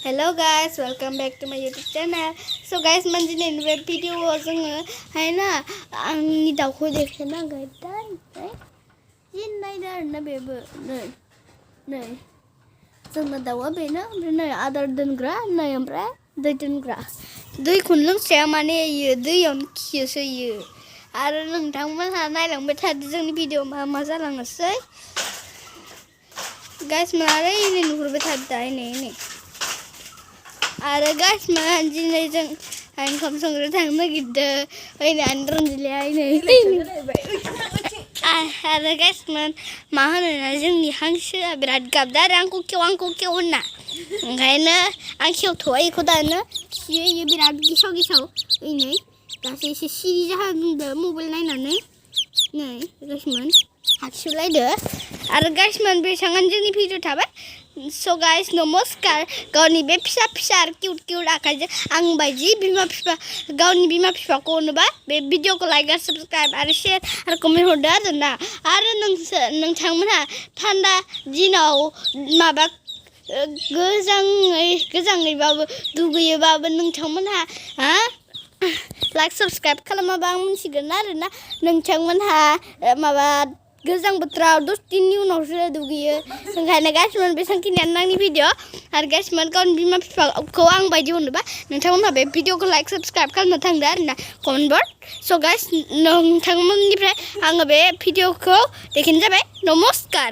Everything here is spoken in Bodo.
Hello guys, welcome back to my YouTube channel. So guys, manjinin web video जोङो हायना आंनि दाउखौ देखायनांगोन दा जि नायदो आरोना बेबो नै जोंना दाउआ बेनो ओमफ्राय नै आदार दोनग्रा नै ओमफ्राय दै दोनग्रा दैखौनो लोंस्राया माने इयो दैयावनो खियोसो इयो आरो नोंथांमोनहा नायलांबाय थादो जोंनि भिडिअ मा जालाङोसै गाइस मारै नै नुहुरबाय थादो दा नै आरो गाइस मान दिनै जों ओंखाम संग्रा थांनो नागिरदों फैनानै रंजिलाया आरो गाइस मान मा होनोना जोंनि हांसोआ बिराद गाबदों आरो आंखौ खेव होनना ओंखायनो आं खेवथ'आ इखौ दानो खियो इयो बिराद गेसाव नै दासो एसे सिरि जाहांदों मबाइल नायनानै नै गाइस मान हाखिलायदो आरो गाइस मान बेसाङानो जोंनि भिडिअ थाबाय So guys, नमस्कार गावनि बे फिसा आरो किउट आखाइजों आं बायदि बिमा बिफा गावनि बिमा बिफाखौ अनोबा बे भिडिअखौ लाइक आरो साबस्क्राइब आरो शेयार आरो कमेन्ट हरदो आरोना आरो नोंथांमोनहा थान्दा दिनाव माबा गोजाङैबाबो दुगैयोबाबो नोंथांमोनहा लाइक साबस्क्राइब खालामाबा आं मिथिगोन आरोना नोंथांमोनहा माबा गोजां बोथोराव 10 दिननि उनावसो दुगैयो ओंखायनो गाइसमोन बेसांखिनियानो आंनि भिडिअ आरो गाइसमोन गावनि बिमा बिफाखौ आं बायदि अनोबा नोंथांमोनहा बे भिडिअखौ लाइक साबस्क्राइब खालामनो थांदो आरोना कमेन्ट बर्ड स' गाइस नोंथांमोननिफ्राय आङो बे भिडिअखौ देखायनाय जाबाय नमस्कार